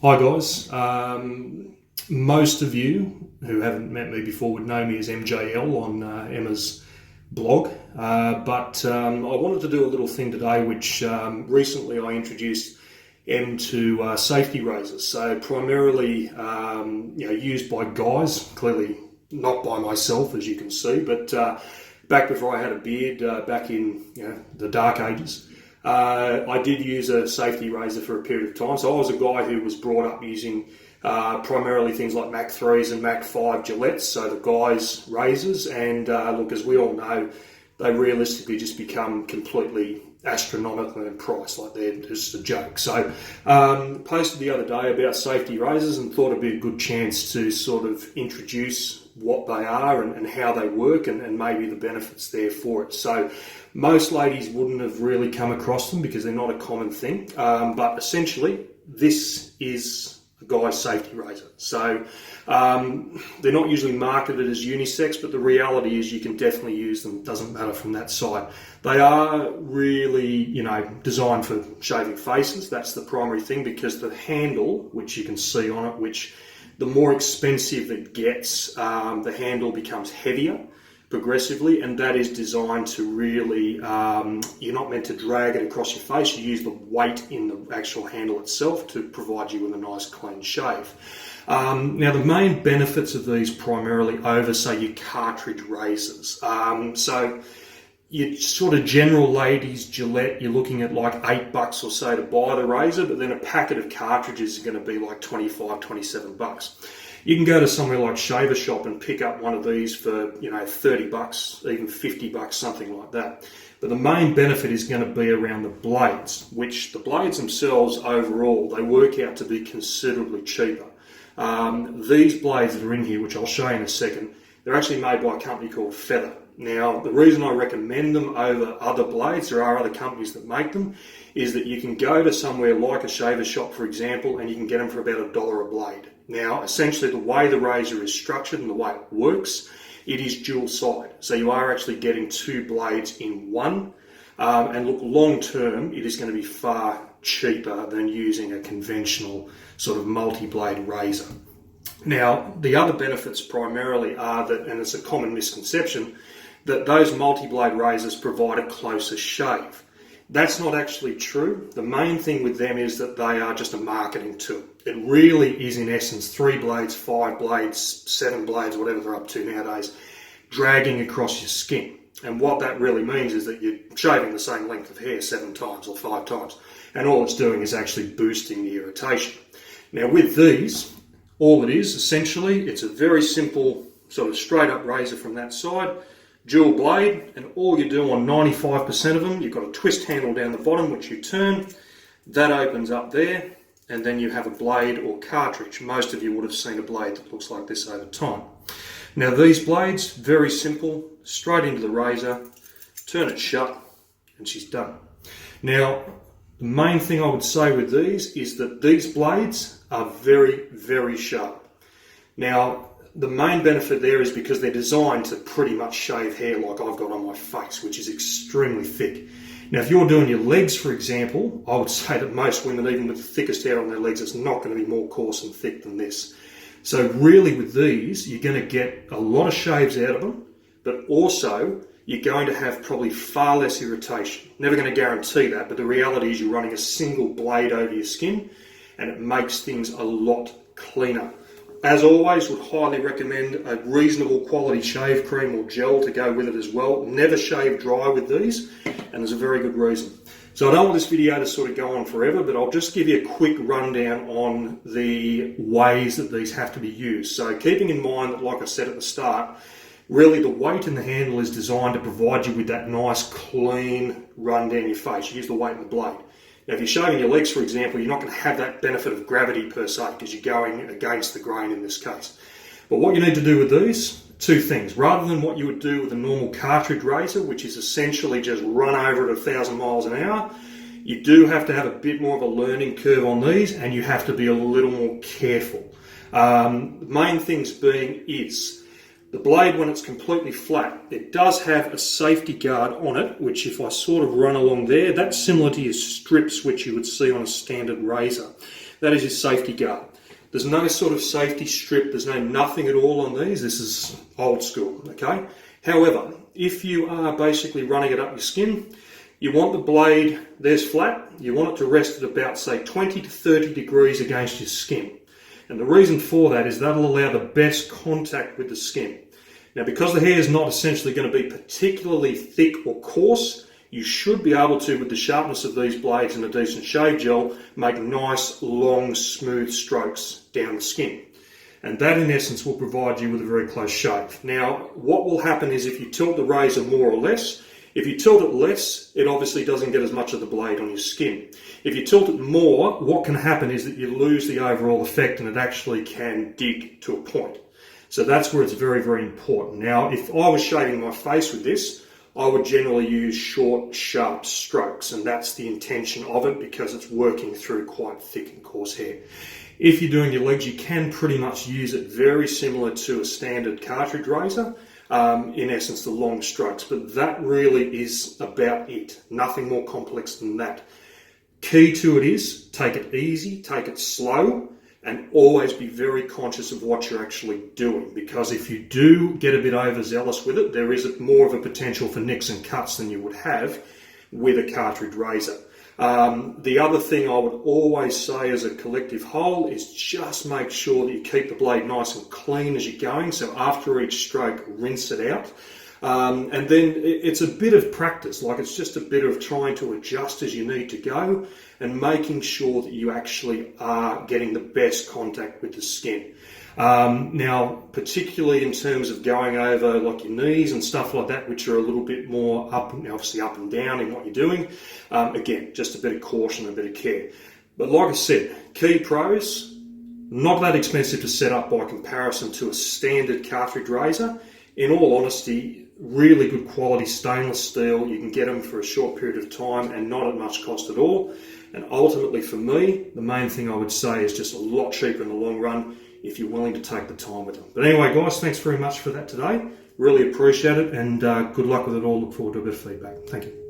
Hi guys, most of you who haven't met me before would know me as MJL on Emma's blog, but I wanted to do a little thing today which recently I introduced M to safety razors, so primarily used by guys, clearly not by myself as you can see, but back before I had a beard, back in the dark ages. I did use a safety razor for a period of time. So I was a guy who was brought up using primarily things like Mach 3s and Mach 5 Gillettes, so the guys' razors. And look, as we all know, they realistically just become completely astronomical in price, like they're just a joke. So posted the other day about safety razors and thought it'd be a good chance to sort of introduce what they are and how they work and maybe the benefits there for it. So most ladies wouldn't have really come across them because they're not a common thing, but essentially this is a guy's safety razor. So they're not usually marketed as unisex, but the reality is you can definitely use them. It doesn't matter from that side. They are really, designed for shaving faces. That's the primary thing, because the handle, which you can see on it, which the more expensive it gets, the handle becomes heavier progressively, and that is designed to really, you're not meant to drag it across your face. You use the weight in the actual handle itself to provide you with a nice clean shave. Now, the main benefits of these primarily over, say, your cartridge razors. So your sort of general ladies Gillette, you're looking at like $8 or so to buy the razor, but then a packet of cartridges is going to be like $25, $27. You can go to somewhere like Shaver Shop and pick up one of these for, $30, even $50, something like that. But the main benefit is going to be around the blades, which the blades themselves overall, they work out to be considerably cheaper. These blades that are in here, which I'll show you in a second, they're actually made by a company called Feather. Now, the reason I recommend them over other blades, there are other companies that make them, is that you can go to somewhere like a Shaver Shop, for example, and you can get them for about $1 a blade. Now, essentially the way the razor is structured and the way it works, it is dual side. So you are actually getting two blades in one. And look, long term, it is going to be far cheaper than using a conventional sort of multi-blade razor. Now, the other benefits primarily are that, and it's a common misconception, that those multi-blade razors provide a closer shave. That's not actually true. The main thing with them is that they are just a marketing tool. It really is, in essence, 3 blades, 5 blades, 7 blades, whatever they're up to nowadays, dragging across your skin. And what that really means is that you're shaving the same length of hair 7 times or 5 times. And all it's doing is actually boosting the irritation. Now with these, all it is, essentially, it's a very simple sort of straight up razor from that side, dual blade, and all you do on 95% of them, you've got a twist handle down the bottom which you turn, that opens up there, and then you have a blade or cartridge. Most of you would have seen a blade that looks like this over time. Now these blades, very simple, straight into the razor, turn it shut, and she's done. Now, the main thing I would say with these is that these blades are very, very sharp. Now, the main benefit there is because they're designed to pretty much shave hair like I've got on my face, which is extremely thick. Now, if you're doing your legs, for example, I would say that most women, even with the thickest hair on their legs, it's not going to be more coarse and thick than this. So really with these, you're going to get a lot of shaves out of them, but also you're going to have probably far less irritation. Never going to guarantee that, but the reality is you're running a single blade over your skin and it makes things a lot cleaner. As always, would highly recommend a reasonable quality shave cream or gel to go with it as well. Never shave dry with these, and there's a very good reason. So I don't want this video to sort of go on forever, but I'll just give you a quick rundown on the ways that these have to be used. So keeping in mind that, like I said at the start, really the weight in the handle is designed to provide you with that nice clean run down your face. You use the weight in the blade. Now, if you're shaving your legs, for example, you're not going to have that benefit of gravity per se because you're going against the grain in this case. But what you need to do with these, 2 things. Rather than what you would do with a normal cartridge razor, which is essentially just run over at 1,000 miles an hour, you do have to have a bit more of a learning curve on these, and you have to be a little more careful. The main things being is the blade, when it's completely flat, it does have a safety guard on it, which if I sort of run along there, that's similar to your strips which you would see on a standard razor. That is your safety guard. There's no sort of safety strip, there's nothing at all on these. This is old school, okay? However, if you are basically running it up your skin, you want the blade, there's flat, you want it to rest at about, say, 20 to 30 degrees against your skin. And the reason for that is that'll allow the best contact with the skin. Now, because the hair is not essentially going to be particularly thick or coarse, you should be able to, with the sharpness of these blades and a decent shave gel, make nice, long, smooth strokes down the skin. And that, in essence, will provide you with a very close shave. Now, what will happen is if you tilt the razor more or less, if you tilt it less, it obviously doesn't get as much of the blade on your skin. If you tilt it more, what can happen is that you lose the overall effect and it actually can dig to a point. So that's where it's very, very important. Now, if I was shaving my face with this, I would generally use short, sharp strokes, and that's the intention of it because it's working through quite thick and coarse hair. If you're doing your legs, you can pretty much use it very similar to a standard cartridge razor, in essence the long strokes, but that really is about it. Nothing more complex than that. Key to it is take it easy, take it slow, and always be very conscious of what you're actually doing, because if you do get a bit overzealous with it, there is more of a potential for nicks and cuts than you would have with a cartridge razor. The other thing I would always say as a collective whole is just make sure that you keep the blade nice and clean as you're going. So after each stroke, rinse it out. And then it's a bit of practice, like it's just a bit of trying to adjust as you need to go and making sure that you actually are getting the best contact with the skin. Now, particularly in terms of going over like your knees and stuff like that, which are a little bit more obviously up and down in what you're doing, again, just a bit of caution, a bit of care. But like I said, key pros, not that expensive to set up by comparison to a standard cartridge razor. In all honesty, really good quality stainless steel. You can get them for a short period of time and not at much cost at all. And ultimately for me, the main thing I would say is just a lot cheaper in the long run if you're willing to take the time with them. But anyway, guys, thanks very much for that today. Really appreciate it, and good luck with it all. Look forward to a bit of feedback. Thank you.